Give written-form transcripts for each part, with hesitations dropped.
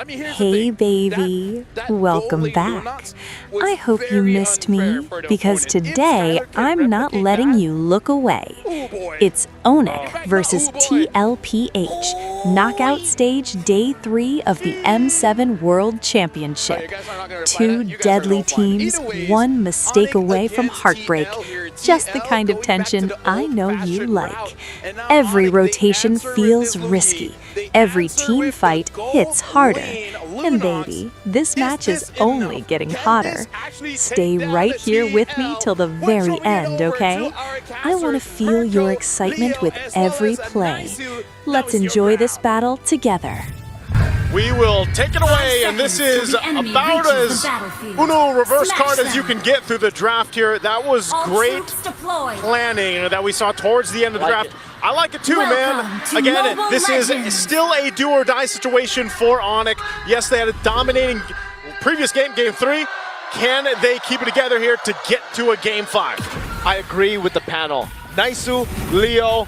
Hey baby, welcome back. I hope you missed me because today I'm not letting you look away. It's Onic versus tlph, knockout stage day 3 of the M7 World Championship. Two deadly teams, one mistake away from heartbreak. Just the kind of tension I know you like. Every rotation feels risky. Every team fight hits harder. And baby, this match is only getting hotter. Stay right here with me till the very end, okay? I want to feel your excitement with every play. Let's enjoy this battle together. We will take it away, and this is about as Uno reverse card as you can get through the draft here. That was great planning that we saw towards the end of the draft. I like it too, man. Again, this is still a do or die situation for Onic. Yes, they had a dominating previous game, game 3. Can they keep it together here to get to a game 5? I agree with the panel. Naisu, Leo,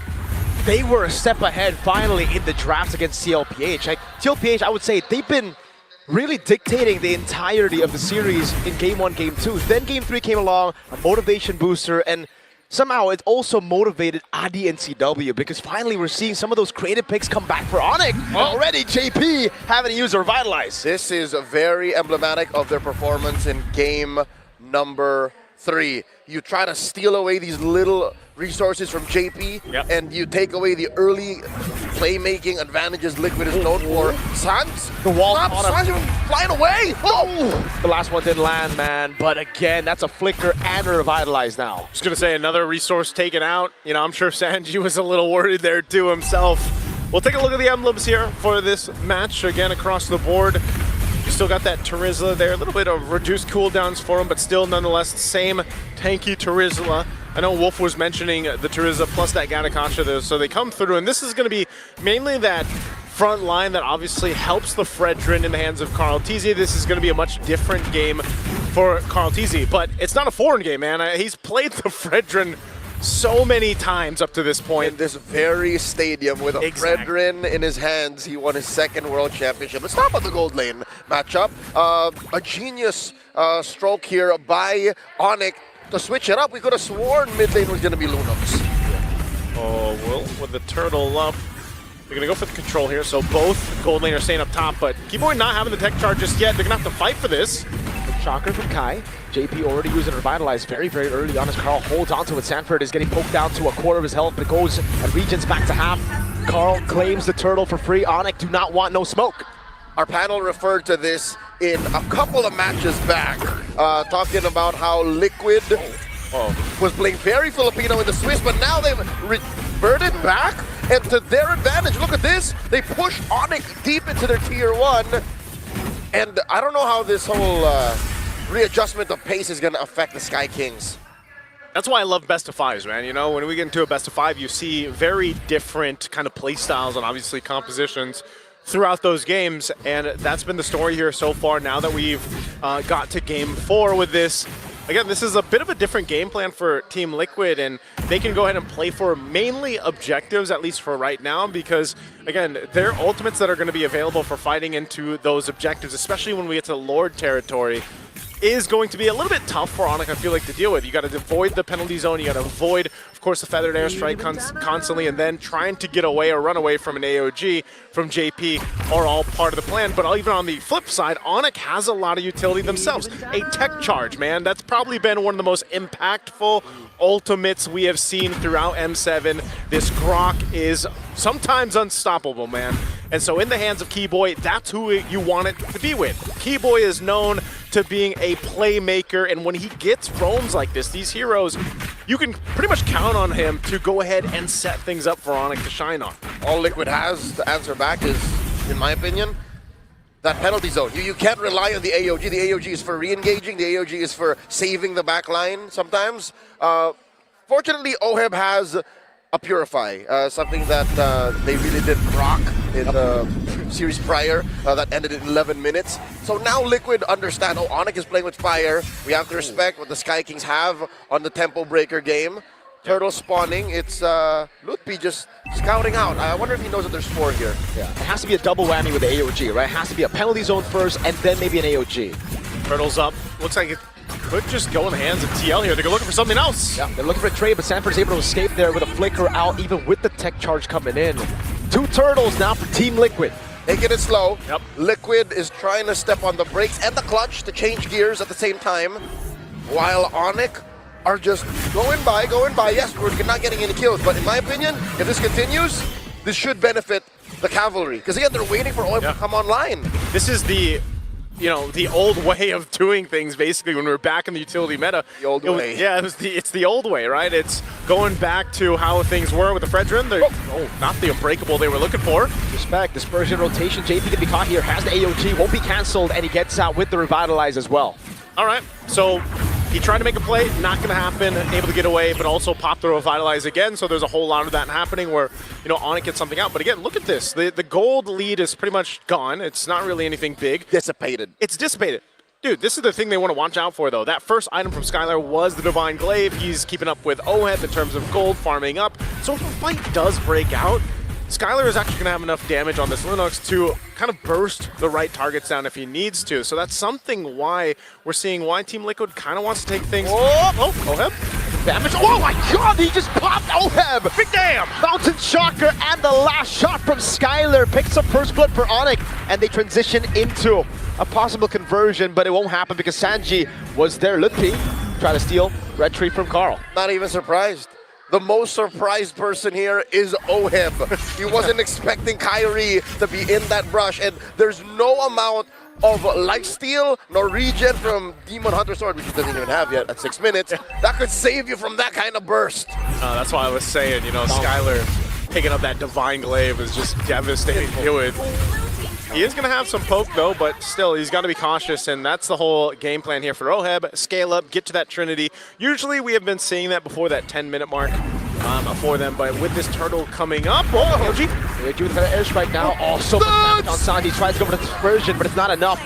they were a step ahead finally in the drafts against tlph. tlph, I would say they've been really dictating the entirety of the series in game 1, game 2. Then game 3 came along, a motivation booster, and somehow it also motivated Adi and CW because finally we're seeing some of those creative picks come back for Onic. Already JP having to use Revitalize. This is very emblematic of their performance in game number 3. You try to steal away these little resources from JP, and you take away the early playmaking advantages Liquid is known for. Sans, the wall Sans flying away. Oh! The last one didn't land, man. But again, that's a flicker and a Revitalize now. Just gonna say another resource taken out. You know, I'm sure Sanji was a little worried there too himself. We'll take a look at the emblems here for this match again across the board. You still got that Terizla there, a little bit of reduced cooldowns for him, but still nonetheless the same tanky Terizla. I know Wolf was mentioning the Terizla plus that Gattacacha there, so they come through, and this is going to be mainly that front line that obviously helps the Fredrin in the hands of KarlTzy. This is going to be a much different game for KarlTzy, but it's not a foreign game, man. He's played the Fredrin so many times up to this point. In this very stadium with a Fredrin in his hands, he won his 2nd World Championship. Let's talk about the gold lane matchup. A genius stroke here by Onic to switch it up. We could have sworn mid lane was going to be Lunox. Oh, well, with the turtle up, they're going to go for the control here. So both gold lane are staying up top, but Keyboy not having the tech charge just yet. They're going to have to fight for this. Shocker from Kai. JP already using Revitalize very, very early on as Karl holds onto it. Sanford is getting poked down to a quarter of his health, but it goes and regions back to half. Karl claims the turtle for free. Onic do not want no smoke. Our panel referred to this in a couple of matches back, talking about how Liquid was playing very Filipino in the Swiss, but now they've reverted back, and to their advantage, look at this, they push Onic deep into their tier 1, and I don't know how this whole readjustment of pace is going to affect the Sky Kings. That's why I love best of 5s, man. You know, when we get into a best of 5, you see very different kind of play styles and obviously compositions throughout those games, and that's been the story here so far. Now that we've got to game 4 with this, again, this is a bit of a different game plan for Team Liquid, and they can go ahead and play for mainly objectives, at least for right now, because, again, their ultimates that are going to be available for fighting into those objectives, especially when we get to Lord territory, is going to be a little bit tough for Onic, I feel like, to deal with. You got to avoid the penalty zone, you got to avoid, of course, the feathered airstrike constantly, and then trying to get away or run away from an AOG from JP are all part of the plan. But even on the flip side, Onic has a lot of utility themselves. A tech charge, man, that's probably been one of the most impactful ultimates we have seen throughout M7. This Grok is sometimes unstoppable, man. And so in the hands of Keyboy, that's who you want it to be with. Keyboy is known to being a playmaker, and when he gets roams like this, these heroes, you can pretty much count on him to go ahead and set things up for Onic to shine on. All Liquid has to answer back is, in my opinion, that penalty zone. You can't rely on the AOG. The AOG is for re-engaging. The AOG is for saving the back line sometimes. Fortunately, OHEB has a Purify, something that they really did rock in the series prior that ended in 11 minutes. So now Liquid understand, oh, Onic is playing with fire. We have to respect what the Sky Kings have on the Tempo Breaker game. Turtle spawning. It's Lutpi just scouting out. I wonder if he knows that there's 4 here. Yeah, it has to be a double whammy with the AOG, right? It has to be a penalty zone first and then maybe an AOG. Turtles up. Looks like it could just go in the hands of TL here. They're looking for something else. Yeah, they're looking for a trade, but Sanford's able to escape there with a flicker out, even with the tech charge coming in. 2 turtles now for Team Liquid. Taking it slow. Yep. Liquid is trying to step on the brakes and the clutch to change gears at the same time, while Onic are just going by. Yes, we're not getting any kills, but in my opinion, if this continues, this should benefit the cavalry. Because again, they're waiting for oil to come online. This is the, the old way of doing things, basically, when we were back in the utility meta. The old way. Yeah, it's the old way, right? It's going back to how things were with the Fredrin. Not the unbreakable they were looking for. Respect, dispersion rotation. JP can be caught here, has the AOG, won't be cancelled, and he gets out with the Revitalize as well. All right, so he tried to make a play, not going to happen, able to get away, but also pop the Revitalize again, so there's a whole lot of that happening where, Onic gets something out. But again, look at this. The gold lead is pretty much gone. It's not really anything big. Dissipated. It's dissipated. Dude, this is the thing they want to watch out for, though. That first item from Skylar was the Divine Glaive. He's keeping up with Oheb in terms of gold, farming up. So if a fight does break out, Skylar is actually going to have enough damage on this Linux to kind of burst the right targets down if he needs to. So that's something why we're seeing why Team Liquid kind of wants to take things. Oh, Oheb. Damage. Oh my god, he just popped Oheb! Big damn! Mountain Shocker and the last shot from Skylar picks up first blood for Onic, and they transition into a possible conversion, but it won't happen because Sanji was there. Lutpi try to steal red tree from Carl. Not even surprised. The most surprised person here is Oheb. He wasn't expecting Kyrie to be in that brush, and there's no amount of lifesteal nor regen from Demon Hunter Sword, which he doesn't even have yet at 6 minutes, that could save you from that kind of burst. That's why I was saying, Skylar picking up that Divine Glaive is just devastating to deal with. He is going to have some poke, though, but still, he's got to be cautious, and that's the whole game plan here for Oheb. Scale up, get to that Trinity. Usually, we have been seeing that before that 10-minute mark for them, but with this turtle coming up, They're doing the airstrike now. Also, on Sanji tries to go for the dispersion, but it's not enough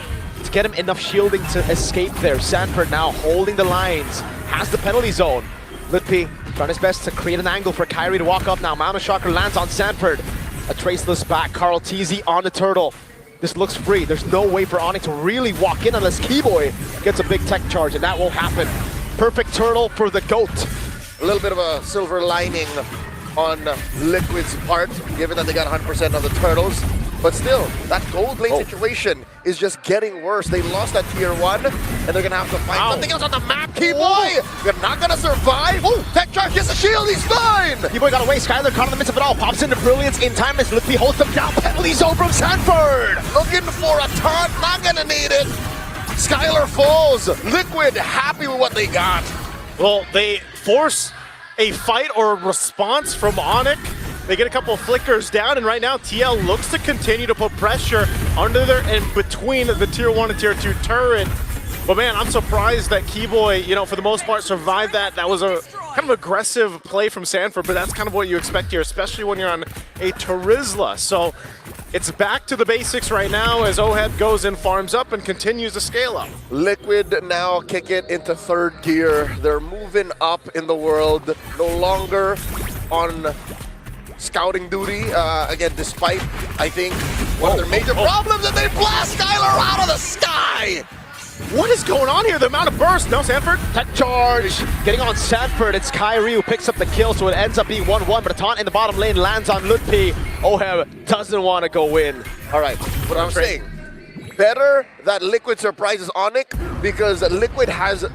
to get him enough shielding to escape there. Sanford now holding the lines, has the penalty zone. Lutpi trying his best to create an angle for Kyrie to walk up now. Mountain Shocker lands on Sanford. A traceless back, Carl TZ on the turtle. This looks free. There's no way for Onic to really walk in unless Keyboy gets a big tech charge, and that won't happen. Perfect turtle for the GOAT. A little bit of a silver lining on Liquid's part, given that they got 100% of the turtles. But still, that gold lane situation is just getting worse. They lost that tier 1, and they're going to have to find something else on the map. Keyboy, you're not going to survive. Tech charge gets a shield, he's fine. Keyboy got away, Skylar caught in the midst of it all. Pops into Brilliance in time as Lutpi holds them down. Penalty zone from Sanford. Looking for a taunt, not going to need it. Skylar falls. Liquid happy with what they got. Well, they force a fight or a response from Onic. They get a couple of flickers down, and right now TL looks to continue to put pressure under there and between the tier 1 and tier 2 turret. But man, I'm surprised that Keyboy, for the most part, survived that. That was a kind of aggressive play from Sanford, but that's kind of what you expect here, especially when you're on a Terizla. So it's back to the basics right now as Oheb goes and farms up and continues to scale up. Liquid now kick it into 3rd gear. They're moving up in the world, no longer on scouting duty, again, despite, I think, one of their major problems, that they blast Skylar out of the sky! What is going on here? The amount of burst. No, Sanford. Tech charge. Getting on Sanford. It's Kyrie who picks up the kill, so it ends up being 1-1, but a taunt in the bottom lane lands on Lutpi. Oheb doesn't want to go in. All right, what I'm saying, better that Liquid surprises Onic, because Liquid has,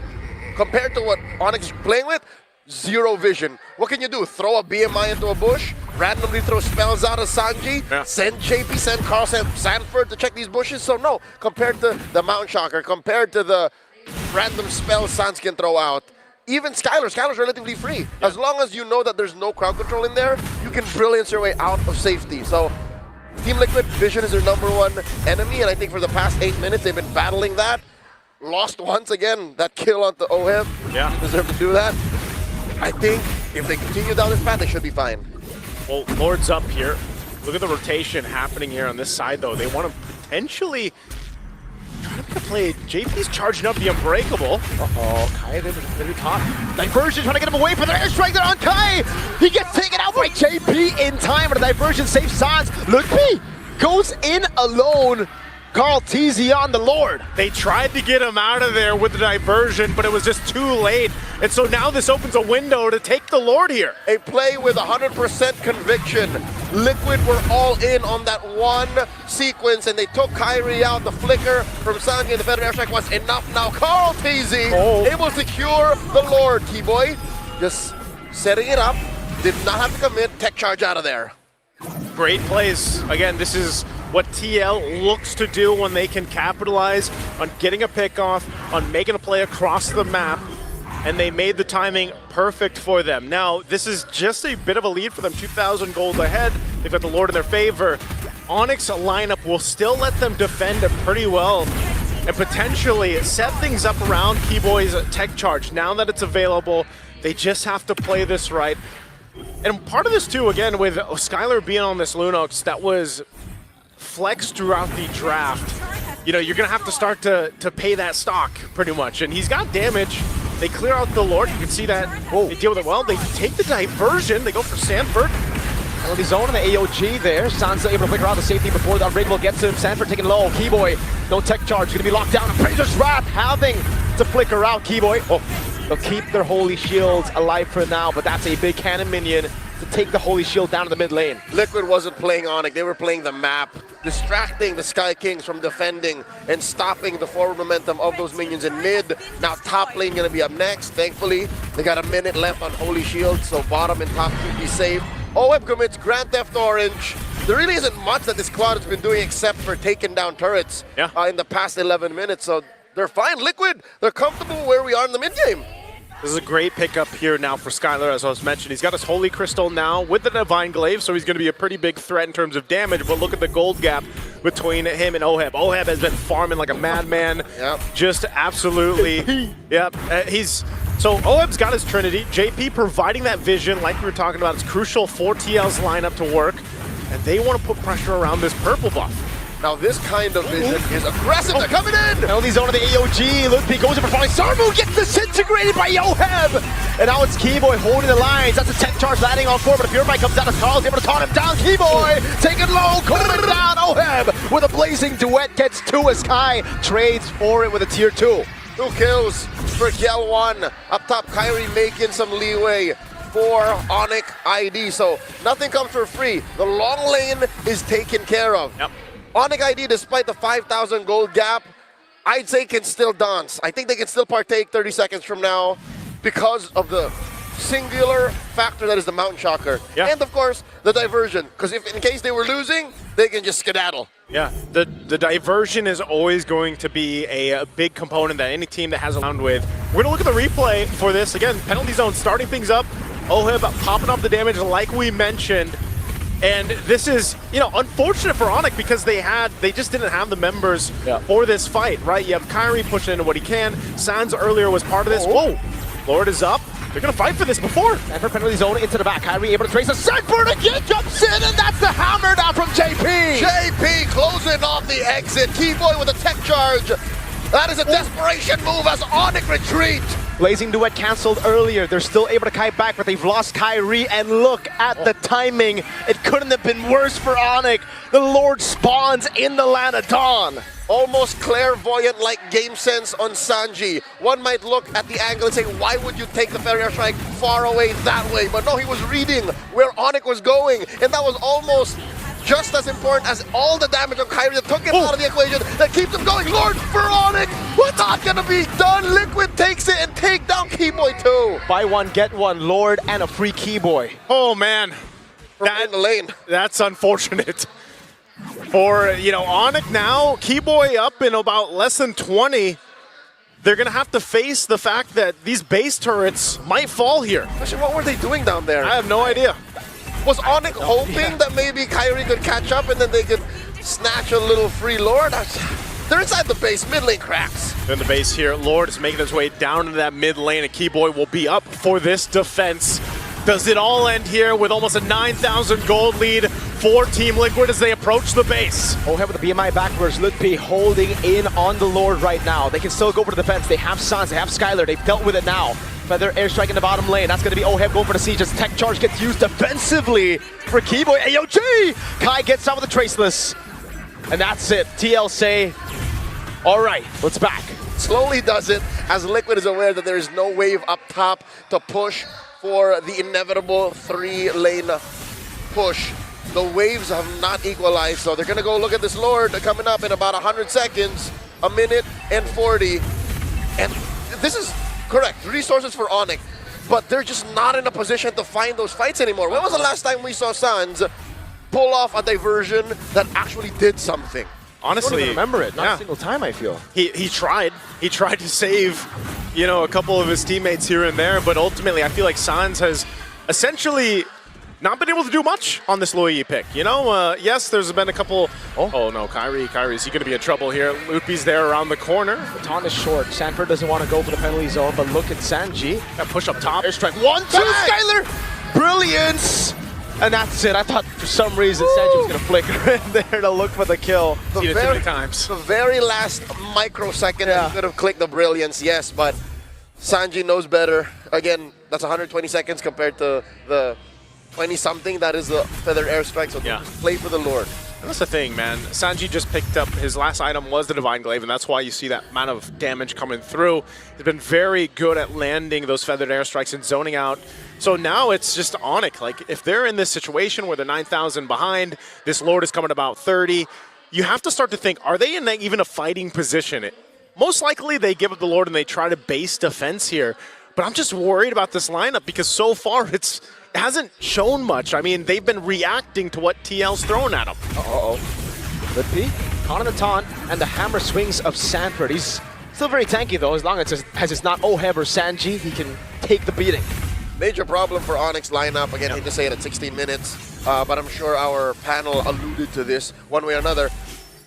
compared to what Onyx is playing with, 0 vision. What can you do? Throw a BMI into a bush? Randomly throw spells out of Sanji? Yeah. Send JP, send Carl, send Sanford to check these bushes? So no, compared to the Mountain Shocker, compared to the random spells Sans can throw out, even Skylar's relatively free. Yeah. As long as you know that there's no crowd control in there, you can Brilliance your way out of safety. So Team Liquid, vision is their #1 enemy, and I think for the past 8 minutes they've been battling that. Lost once again, that kill onto Oheb. Yeah. Deserve to do that. I think if they continue down this path, they should be fine. Well, Lord's up here. Look at the rotation happening here on this side, though. They want to potentially try to the play. JP's charging up the Unbreakable. Uh-oh, Kai didn't be caught. Diversion trying to get him away from the airstrike there on Kai. He gets taken out by JP in time, but the diversion saves Sans. Ludwig goes in alone. Carl TZ on the Lord. They tried to get him out of there with the diversion, but it was just too late. And so now this opens a window to take the Lord here. A play with 100% conviction. Liquid were all in on that one sequence, and they took Kyrie out. The flicker from Sanji and the Feather Airstrike was enough. Now Carl TZ able to cure the Lord. Keyboy just setting it up. Did not have to commit. Tech charge out of there. Great plays. Again, this is what TL looks to do when they can capitalize on getting a pickoff, on making a play across the map, and they made the timing perfect for them. Now, this is just a bit of a lead for them, 2,000 gold ahead. They've got the Lord in their favor. Onyx lineup will still let them defend it pretty well and potentially set things up around Keyboy's tech charge. Now that it's available, they just have to play this right. And part of this too, again, with Skylar being on this Lunox, that was flexed throughout the draft. You know, you're gonna have to start to pay that stock pretty much. And he's got damage. They clear out the Lord. You can see that they deal with it well. They take the diversion. They go for Sanford. Penalty zone on the AOG there. Sansa able to figure out the safety before the Unbreakable gets to him. Sanford taking low. Keyboy, no tech charge. Gonna be locked down. Appraiser's Wrath having to flicker out. Keyboy. They'll keep their Holy Shields alive for now, but that's a big cannon minion to take the Holy Shield down to the mid lane. Liquid wasn't playing Onic, they were playing the map, distracting the Sky Kings from defending and stopping the forward momentum of those minions in mid. Now top lane gonna be up next. Thankfully, they got a minute left on Holy Shield, so bottom and top can be safe. OEB commits Grand Theft Orange. There really isn't much that this squad has been doing except for taking down turrets in the past 11 minutes, so they're fine. Liquid, they're comfortable where we are in the mid game. This is a great pickup here now for Skylar, as I was mentioning. He's got his Holy Crystal now with the Divine Glaive, so he's going to be a pretty big threat in terms of damage, but look at the gold gap between him and OEB. OEB has been farming like a madman. Just absolutely. So OEB's got his Trinity. JP providing that vision, like we were talking about, it's crucial for TL's lineup to work, and they want to put pressure around this purple buff. Now this kind of vision is aggressive. They're coming in! Penalty zone of the AOG. Ludwig goes in for falling. Sarmu gets disintegrated by OEB! And now it's Keyboy holding the lines. That's a tech charge landing on 4, but a Purify comes out as Carl's able to taunt him down. Keyboy taking low, coming down. OEB with a blazing duet gets 2 as Sky trades for it with a tier 2. 2 kills for Kiel1. Up top, Kyrie making some leeway for Onic ID, so nothing comes for free. The long lane is taken care of. Onic ID, despite the 5,000 gold gap, I'd say can still dance. I think they can still partake 30 seconds from now because of the singular factor that is the Mountain Shocker. And of course, the diversion, because if in case they were losing, they can just skedaddle. The diversion is always going to be a big component that any team that has a round with. We're gonna look at the replay for this. Again, penalty zone starting things up. OEB popping up the damage like we mentioned. And this is, unfortunate for Onic because they just didn't have the members for this fight, right? You have Kyrie pushing into what he can. Sans earlier was part of this. Whoa, Lord is up. They're gonna fight for this before. And for penalty zone into the back, Kyrie able to trace a Sanford again, jumps in, and that's the hammer down from JP. JP closing off the exit. Keyboy with a tech charge. That is a desperation move as Onic retreat. Blazing Duet canceled earlier. They're still able to kite back, but they've lost Kyrie, and look at the timing. It couldn't have been worse for Onic. The Lord spawns in the Land of Dawn. Almost clairvoyant-like game sense on Sanji. One might look at the angle and say, why would you take the Feather Airstrike far away that way? But no, he was reading where Onic was going, and that was almost just as important as all the damage on Kyrie that took him out of the equation, that keeps him going. Lord for Onic, what's not gonna be done? Liquid takes it and take down Keyboy too. Buy one, get one, Lord, and a free Keyboy. Oh man, in the lane. That's unfortunate. For, Onic now, Keyboy up in about less than 20. They're gonna have to face the fact that these base turrets might fall here. Actually, what were they doing down there? I have no idea. Was Onic hoping that maybe Kyrie could catch up and then they could snatch a little free Lord? They're inside the base, mid lane cracks. In the base here, Lord is making his way down into that mid lane, and Keyboy will be up for this defense. Does it all end here with almost a 9,000 gold lead for Team Liquid as they approach the base. OHEB with the BMI backwards, tlph holding in on the Lord right now. They can still go for the defense. They have Sans, they have Skylar, they've dealt with it now. Feather airstrike in the bottom lane. That's going to be OHEB going for the siege as tech charge gets used defensively for Keyboy. AOG! Kai gets out with the Traceless. And that's it. TL say, all right, let's back. Slowly does it as Liquid is aware that there is no wave up top to push for the inevitable 3-lane push. The waves have not equalized, so they're going to go look at this Lord coming up in about 100 seconds, a minute and 40. And this is correct, resources for Onic, but they're just not in a position to find those fights anymore. When was the last time we saw Sans pull off a diversion that actually did something? Honestly, I don't even remember it. Not a single time, I feel. He tried. He tried to save, you know, a couple of his teammates here and there, but ultimately I feel like Sans has essentially not been able to do much on this Loyi pick. You know, yes, there's been a couple. Oh no, Kyrie, is he going to be in trouble here? Loopy's there around the corner. The taunt is short. Sanford doesn't want to go for the penalty zone, but look at Sanji. That push up top. Airstrike 1, 2, Skylar! Brilliance! And that's it. I thought for some reason Sanji was going to flicker in there to look for the kill. Seen it too many times. The very last microsecond he could have clicked the brilliance, yes, but Sanji knows better. Again, that's 120 seconds compared to the 20-something that is the Feather Airstrike, so just play for the Lord. That's the thing, man. Sanji just picked up, his last item was the Divine Glaive, and that's why you see that amount of damage coming through. He's been very good at landing those feathered airstrikes and zoning out. So now it's just Onic. Like, if they're in this situation where they're 9,000 behind, this Lord is coming about 30, you have to start to think, are they in even a fighting position? Most likely they give up the Lord and they try to base defense here. But I'm just worried about this lineup because so far it hasn't shown much. I mean, they've been reacting to what TL's thrown at them. tlph caught on the taunt and the hammer swings of Sanford. He's still very tanky though, as long as it's not OHEB or Sanji, he can take the beating. Major problem for Onyx lineup. Again, I hate to say it at 16 minutes, but I'm sure our panel alluded to this one way or another.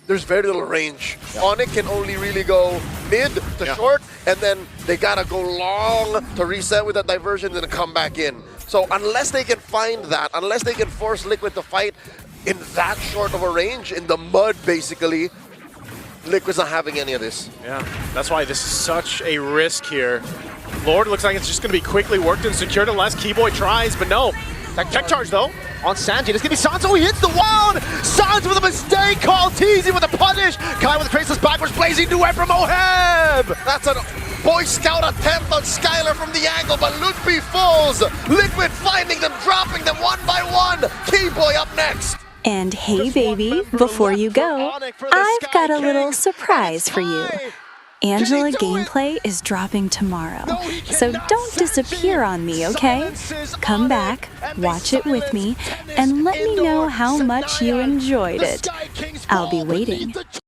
There's very little range. Onic can only really go mid to short, and then they gotta go long to reset with that diversion and then come back in. So unless they can find that, unless they can force Liquid to fight in that short of a range, in the mud basically, Liquid's not having any of this. Yeah, that's why this is such a risk here. Lord looks like it's just gonna be quickly worked and secured unless Keyboy tries, but no. Tech charge though. On Sanji, it's gonna be Sans. Oh, he hits the wall! Sans with a mistake call, Teasy with a punish. Kai with the Traceless backwards, blazing duet from OHEB! That's a Boy Scout attempt on Skylar from the angle, but tlph falls. Liquid finding them, dropping them one by one. Keyboy up next. And hey baby, before you go, I've got a little surprise for you. Angela gameplay is dropping tomorrow, so don't disappear on me, okay? Come back, watch it with me, and let me know how much you enjoyed it. I'll be waiting.